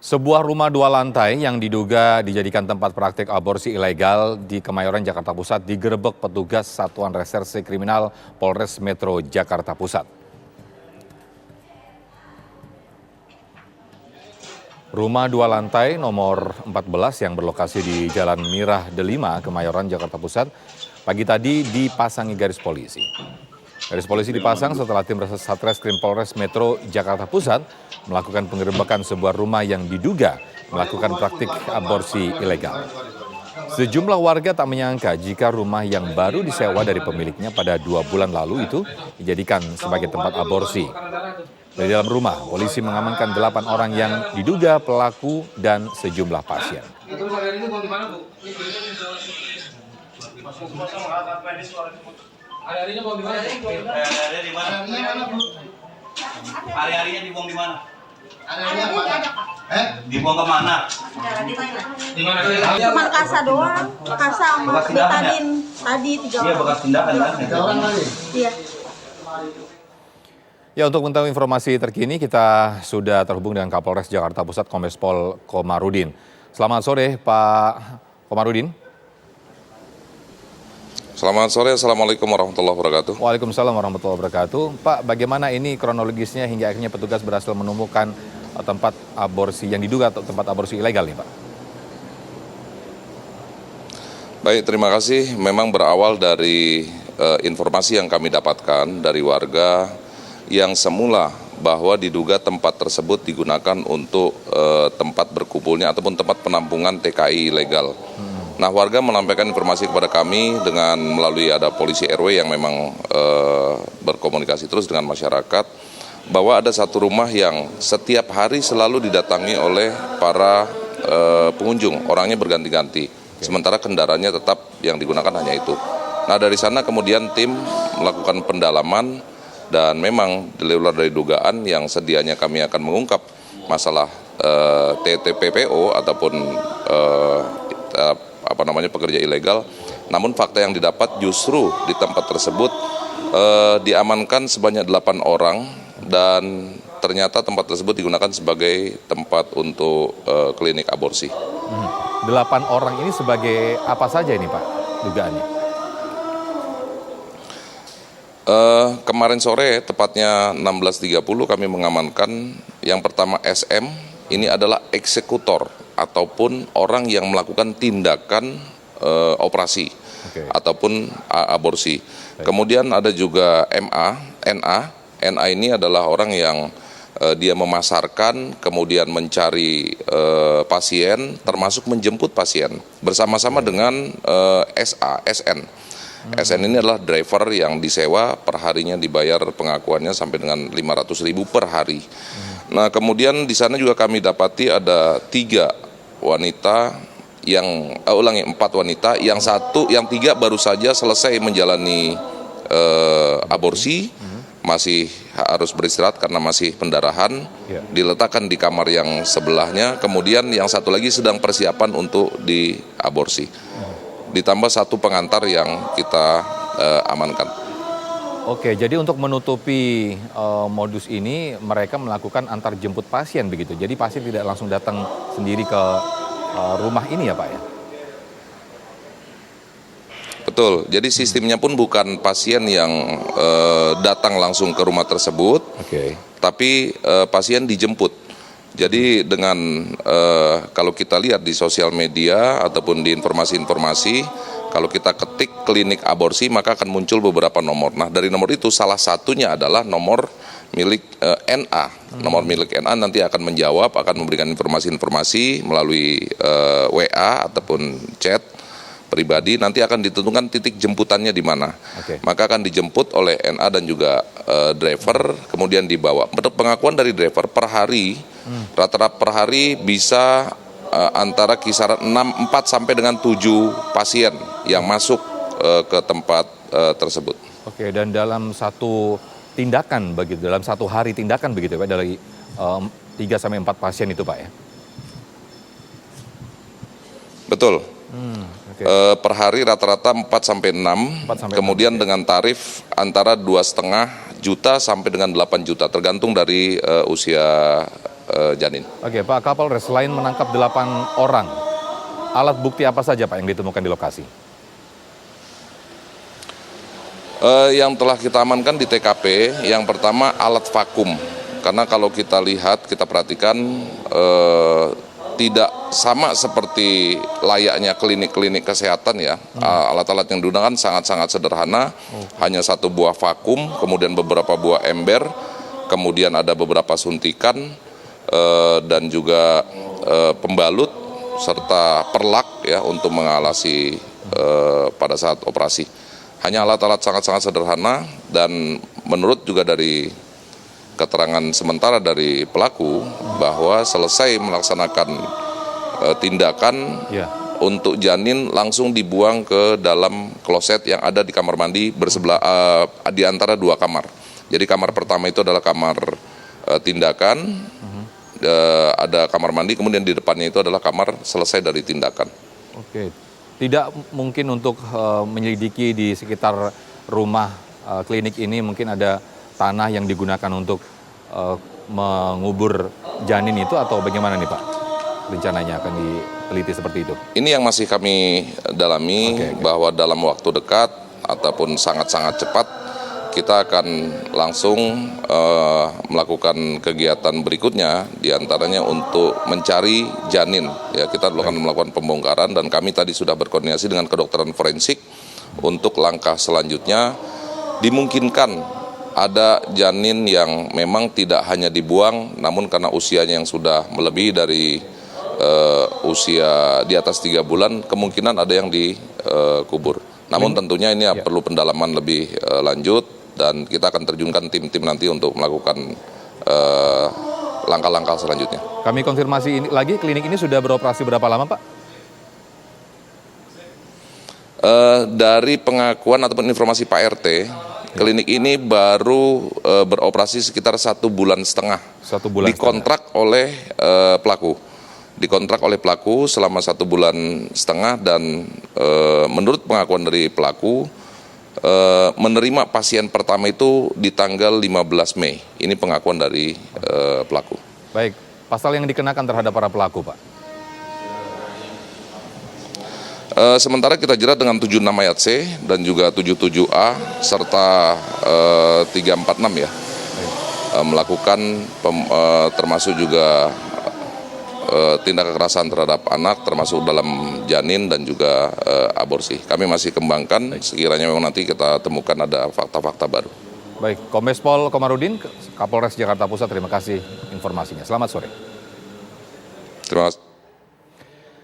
Sebuah rumah 2 lantai yang diduga dijadikan tempat praktik aborsi ilegal di Kemayoran, Jakarta Pusat digerebek petugas Satuan Reserse Kriminal Polres Metro Jakarta Pusat. Rumah 2 lantai nomor 14 yang berlokasi di Jalan Mirah Delima, Kemayoran, Jakarta Pusat, pagi tadi dipasangi garis polisi. Garis polisi dipasang setelah tim Satreskrim Polres Metro Jakarta Pusat melakukan penggerebekan sebuah rumah yang diduga melakukan praktik aborsi ilegal. Sejumlah warga tak menyangka jika rumah yang baru disewa dari pemiliknya pada 2 bulan lalu itu dijadikan sebagai tempat aborsi. Dari dalam rumah, polisi mengamankan 8 orang yang diduga pelaku dan sejumlah pasien. Hari-harinya mau di mana? Hari-harinya di mana? Hari-harinya dibuang di mana? Hari-harinya dibuang ke mana? Di mana? Cuma kasa doang, kasa sama betadin tadi 3 orang. Iya, bekas tindakan kan? 3 orang lagi. Iya. Ya, untuk mengetahui informasi terkini kita sudah terhubung dengan Kapolres Jakarta Pusat Kombes Pol Komarudin. Selamat sore Pak Komarudin. Selamat sore, Assalamualaikum warahmatullahi wabarakatuh. Waalaikumsalam warahmatullahi wabarakatuh. Pak, bagaimana ini kronologisnya hingga akhirnya petugas berhasil menemukan tempat aborsi yang diduga tempat aborsi ilegal nih Pak? Baik, terima kasih. Memang berawal dari informasi yang kami dapatkan dari warga yang semula bahwa diduga tempat tersebut digunakan untuk tempat berkumpulnya ataupun tempat penampungan TKI ilegal. Nah, warga menyampaikan informasi kepada kami dengan melalui ada polisi RW yang memang berkomunikasi terus dengan masyarakat bahwa ada satu rumah yang setiap hari selalu didatangi oleh para pengunjung, orangnya berganti-ganti, sementara kendaraannya tetap yang digunakan hanya itu. Nah, dari sana kemudian tim melakukan pendalaman dan memang di luar dari dugaan yang sedianya kami akan mengungkap masalah TTPPO ataupun pekerja ilegal, namun fakta yang didapat justru di tempat tersebut diamankan sebanyak 8 orang dan ternyata tempat tersebut digunakan sebagai tempat untuk klinik aborsi. 8 orang ini sebagai apa saja ini Pak dugaannya? Kemarin sore tepatnya 16.30 kami mengamankan yang pertama SM, ini adalah eksekutor ataupun orang yang melakukan tindakan operasi ataupun aborsi. Kemudian ada juga NA ini adalah orang yang dia memasarkan, kemudian mencari pasien, termasuk menjemput pasien bersama-sama dengan SN. SN ini adalah driver yang disewa, per harinya dibayar pengakuannya sampai dengan 500.000 per hari. Nah, kemudian di sana juga kami dapati ada 4 wanita, yang 4 wanita, yang 3 baru saja selesai menjalani aborsi, masih harus beristirahat karena masih pendarahan, diletakkan di kamar yang sebelahnya, kemudian yang 1 lagi sedang persiapan untuk diaborsi. Ditambah 1 pengantar yang kita amankan. Oke, jadi untuk menutupi modus ini mereka melakukan antar jemput pasien begitu. Jadi pasien tidak langsung datang sendiri ke rumah ini ya Pak ya? Betul, jadi sistemnya pun bukan pasien yang datang langsung ke rumah tersebut, tapi pasien dijemput. Jadi dengan kalau kita lihat di sosial media ataupun di informasi-informasi, kalau kita ketik klinik aborsi maka akan muncul beberapa nomor. Nah, dari nomor itu salah satunya adalah nomor milik NA. Nomor milik NA nanti akan menjawab, akan memberikan informasi-informasi melalui WA ataupun chat pribadi, nanti akan ditentukan titik jemputannya di mana. Maka akan dijemput oleh NA dan juga driver, kemudian dibawa. Menurut pengakuan dari driver per hari, rata-rata per hari bisa antara kisaran 4 sampai dengan 7 pasien yang masuk ke tempat tersebut. Oke, dan dalam satu tindakan begitu, dalam 1 hari tindakan begitu Pak, dari 3 sampai 4 pasien itu Pak ya? Betul. Per hari rata-rata 4 sampai 6, kemudian dengan tarif antara 2,5 juta sampai dengan 8 juta, tergantung dari usia janin. Oke, Pak Kapolres, selain menangkap 8 orang, alat bukti apa saja Pak yang ditemukan di lokasi? Yang telah kita amankan di TKP, yang pertama alat vakum. Karena kalau kita lihat, kita perhatikan tidak sama seperti layaknya klinik-klinik kesehatan ya. Alat-alat yang digunakan sangat-sangat sederhana, hanya satu buah vakum, kemudian beberapa buah ember, kemudian ada beberapa suntikan, dan juga pembalut, serta perlak ya untuk mengalasi pada saat operasi. Hanya alat-alat sangat-sangat sederhana, dan menurut juga dari keterangan sementara dari pelaku bahwa selesai melaksanakan tindakan untuk janin langsung dibuang ke dalam kloset yang ada di kamar mandi bersebelah di antara 2 kamar. Jadi kamar pertama itu adalah kamar tindakan, ada kamar mandi, kemudian di depannya itu adalah kamar selesai dari tindakan. Oke, tidak mungkin untuk menyelidiki di sekitar rumah klinik ini mungkin ada tanah yang digunakan untuk mengubur janin itu, atau bagaimana nih Pak? Rencananya akan diteliti seperti itu? Ini yang masih kami dalami, bahwa dalam waktu dekat ataupun sangat-sangat cepat kita akan langsung melakukan kegiatan berikutnya, diantaranya untuk mencari janin. Ya, kita akan melakukan pembongkaran, dan kami tadi sudah berkoordinasi dengan kedokteran forensik untuk langkah selanjutnya. Dimungkinkan ada janin yang memang tidak hanya dibuang, namun karena usianya yang sudah melebihi dari usia di atas 3 bulan, kemungkinan ada yang dikubur. Namun tentunya ini perlu pendalaman lebih lanjut, dan kita akan terjunkan tim-tim nanti untuk melakukan langkah-langkah selanjutnya. Kami konfirmasi ini lagi, klinik ini sudah beroperasi berapa lama Pak? Dari pengakuan ataupun informasi Pak RT, klinik ini baru beroperasi sekitar 1,5 bulan. 1 bulan dikontrak oleh pelaku. Dikontrak oleh pelaku selama 1,5 bulan, dan menurut pengakuan dari pelaku, menerima pasien pertama itu di tanggal 15 Mei. Ini pengakuan dari pelaku. Baik, pasal yang dikenakan terhadap para pelaku Pak? Sementara kita jerat dengan 76 ayat C dan juga 77A serta 346 ya. Melakukan termasuk juga tindak kekerasan terhadap anak, termasuk dalam janin dan juga aborsi. Kami masih kembangkan, sekiranya memang nanti kita temukan ada fakta-fakta baru. Baik, Kombes Pol Komarudin, Kapolres Jakarta Pusat, terima kasih informasinya. Selamat sore. Terima kasih.